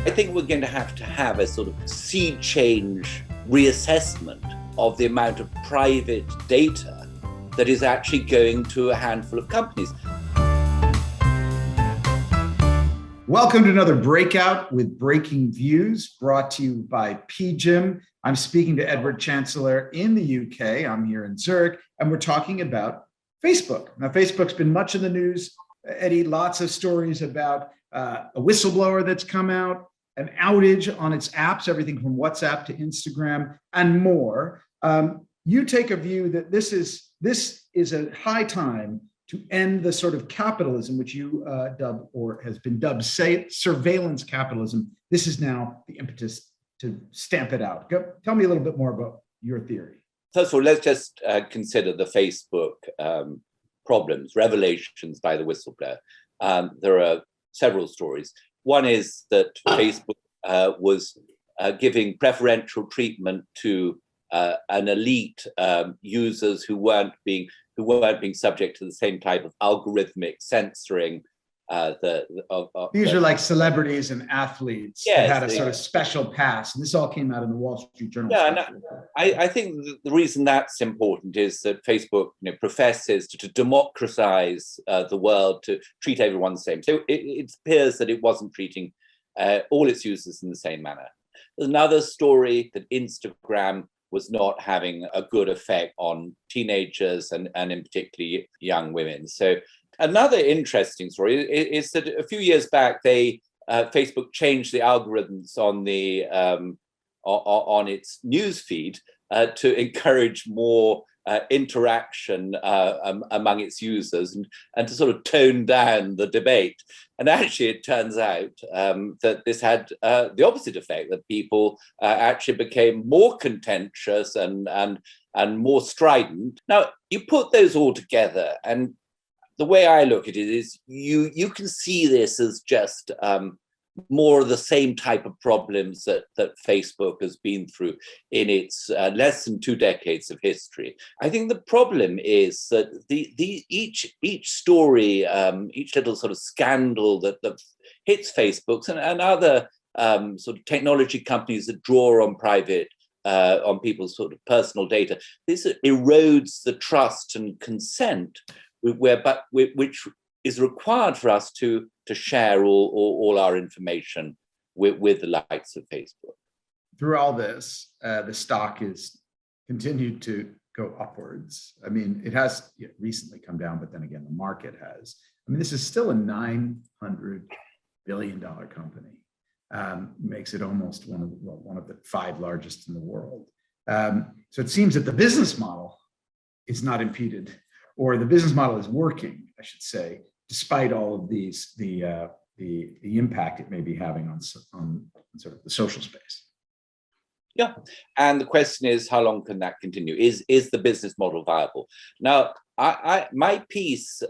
I think we're going to have a sort of sea change reassessment of the amount of private data that is actually going to a handful of companies. Welcome to another Breakout with Breaking Views, brought to you by PGIM. I'm speaking to Edward Chancellor in the UK. I'm here in Zurich, and we're talking about Facebook. Now, Facebook's been much in the news, Eddie, lots of stories about a whistleblower that's come out, an outage on its apps, everything from WhatsApp to Instagram and more. You take a view that this is a high time to end the sort of capitalism, which you dub or has been dubbed surveillance capitalism. This is now the impetus to stamp it out. Tell me a little bit more about your theory. First of all, let's just consider the Facebook problems, revelations by the whistleblower. There are several stories. One is that Facebook was giving preferential treatment to an elite users who weren't being subject to the same type of algorithmic censoring. These are like celebrities and athletes that had a sort of special pass, and this all came out in the Wall Street Journal. Yeah, and I think the reason that's important is that Facebook professes to democratize the world, to treat everyone the same. So it appears that it wasn't treating all its users in the same manner. There's another story that Instagram was not having a good effect on teenagers and in particularly young women. So another interesting story is that a few years back, Facebook changed the algorithms on the on its news feed to encourage more interaction among its users and to sort of tone down the debate. And actually, it turns out that this had the opposite effect, that people actually became more contentious and more strident. Now, you put those all together, and the way I look at it is you can see this as just more of the same type of problems that Facebook has been through in its less than 2 decades of history. I think the problem is that each story, each little sort of scandal that hits Facebook and other sort of technology companies that draw on on people's sort of personal data, this erodes the trust and consent which is required for us to share all our information with the likes of Facebook. Through all this, the stock has continued to go upwards. I mean, it has recently come down, but then again, the market has. I mean, this is still a $900 billion company. Makes it almost one of the 5 largest in the world. So it seems that the business model is not impeded, or the business model is working, I should say, despite all of these, the impact it may be having on sort of the social space. Yeah, and the question is, how long can that continue? Is the business model viable? Now, my piece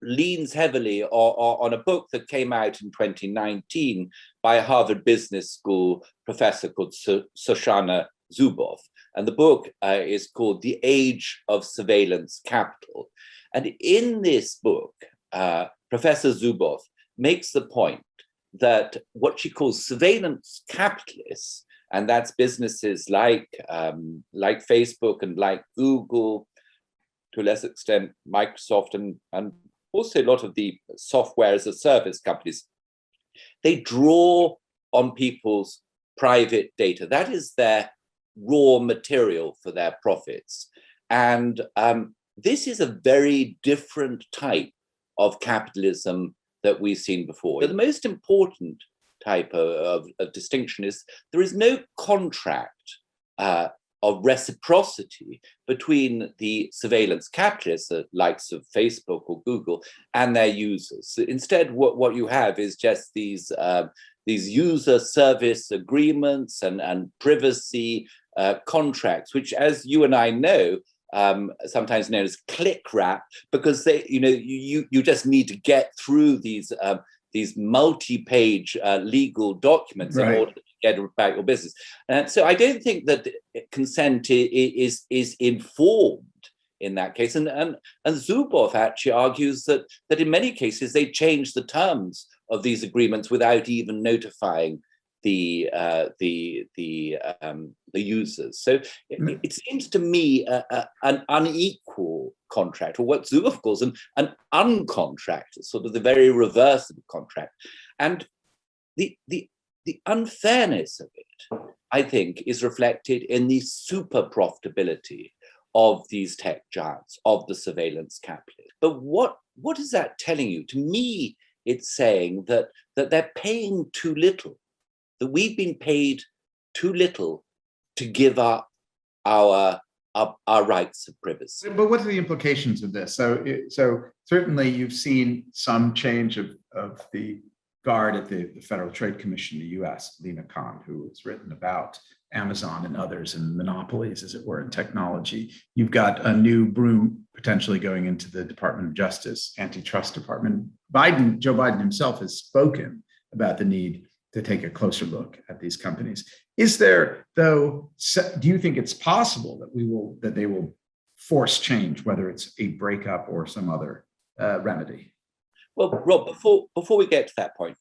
leans heavily on a book that came out in 2019 by a Harvard Business School professor called Shoshana Zuboff. And the book is called The Age of Surveillance Capital. And in this book, Professor Zuboff makes the point that what she calls surveillance capitalists, and that's businesses like Facebook and like Google, to a lesser extent, Microsoft, and also a lot of the software as a service companies, they draw on people's private data. That is their raw material for their profits. And this is a very different type of capitalism that we've seen before. The most important type of distinction is there is no contract of reciprocity between the surveillance capitalists, the likes of Facebook or Google, and their users. Instead, what you have is just these user service agreements and privacy contracts, which, as you and I know, sometimes known as click wrap, because you just need to get through these multi-page legal documents in order to get about your business. And so I don't think that consent is informed in that case. And Zuboff actually argues that in many cases they change the terms of these agreements without even notifying the users. So it seems to me an unequal contract, or what Zuboff calls an uncontract, sort of the very reverse of a contract. And the unfairness of it, I think, is reflected in the super profitability of these tech giants, of the surveillance capitalists. But what is that telling you? To me, it's saying that they're paying too little, that we've been paid too little to give up our rights of privacy. But what are the implications of this? So certainly you've seen some change of the guard at the Federal Trade Commission in the US, Lena Khan, who has written about Amazon and others and monopolies, as it were, in technology. You've got a new broom potentially going into the Department of Justice, antitrust department. Joe Biden himself has spoken about the need to take a closer look at these companies. Is there, though, do you think it's possible that they will force change, whether it's a breakup or some other remedy? Well, Rob, before we get to that point,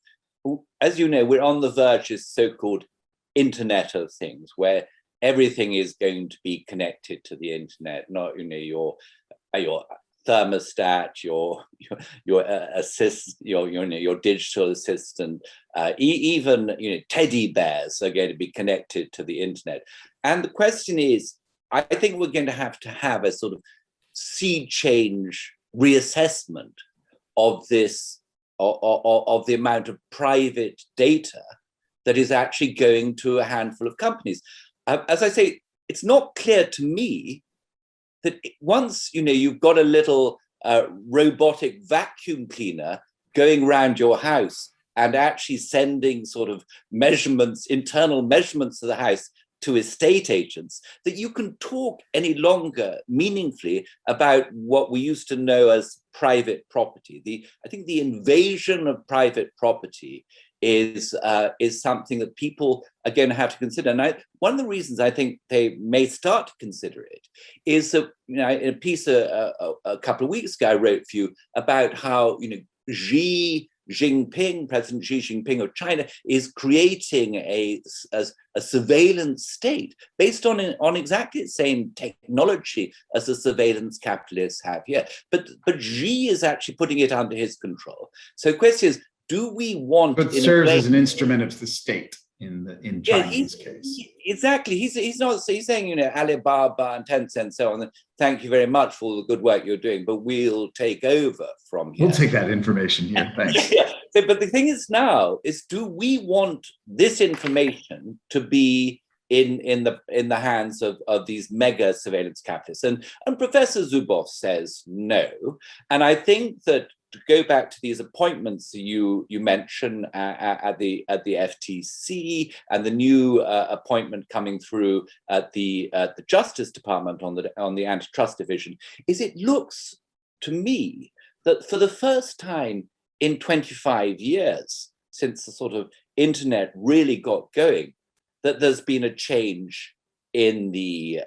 as you know, we're on the verge of this so-called Internet of Things, where everything is going to be connected to the internet. Not your thermostat, your digital assistant, even teddy bears are going to be connected to the internet. And the question is, I think we're going to have a sort of sea change reassessment of this, of the amount of private data that is actually going to a handful of companies. As I say, it's not clear to me that once you've got a little robotic vacuum cleaner going around your house and actually sending sort of measurements, internal measurements of the house to estate agents, that you can talk any longer meaningfully about what we used to know as private property. I think the invasion of private property is something that people are going to have to consider. And one of the reasons I think they may start to consider it is that, in a piece a couple of weeks ago, I wrote for you about how President Xi Jinping of China is creating a surveillance state based on exactly the same technology as the surveillance capitalists have here. But Xi is actually putting it under his control. So the question is, do we want? But serves as an instrument of the state in China's case. Exactly. He's not. He's saying Alibaba and Tencent and so on. Thank you very much for all the good work you're doing, but we'll take over from here. We'll take that information here. Thanks. Yeah. So, but the thing is now is, do we want this information to be in the hands of these mega surveillance capitalists? And Professor Zuboff says no. And I think that, to go back to these appointments you mentioned at the FTC and the new appointment coming through at the Justice Department on the antitrust division, is it looks to me that for the first time in 25 years since the sort of internet really got going, that there's been a change in the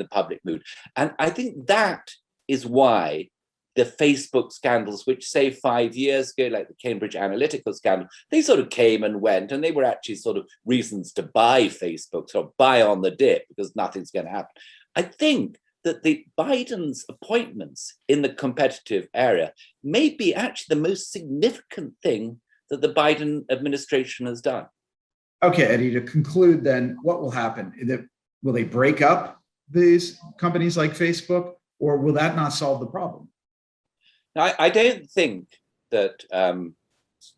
public mood, and I think that is why the Facebook scandals, which say 5 years ago, like the Cambridge Analytica scandal, they sort of came and went, and they were actually sort of reasons to buy Facebook, sort of buy on the dip because nothing's going to happen. I think that the Biden's appointments in the competitive area may be actually the most significant thing that the Biden administration has done. Okay, Eddie, to conclude then, what will happen? Will they break up these companies like Facebook, or will that not solve the problem? Now, I don't think that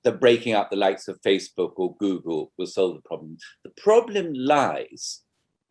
the breaking up the likes of Facebook or Google will solve the problem. The problem lies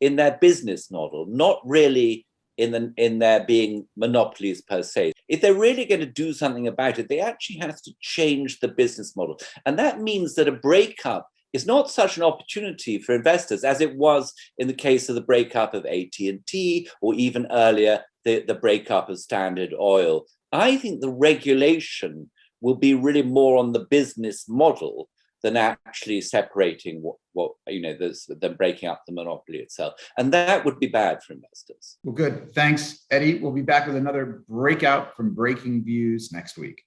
in their business model, not really in their being monopolies per se. If they're really going to do something about it, they actually have to change the business model. And that means that a breakup is not such an opportunity for investors as it was in the case of the breakup of AT&T, or even earlier, the breakup of Standard Oil. I think the regulation will be really more on the business model than actually separating than breaking up the monopoly itself. And that would be bad for investors. Well, good. Thanks, Eddie. We'll be back with another breakout from Breaking Views next week.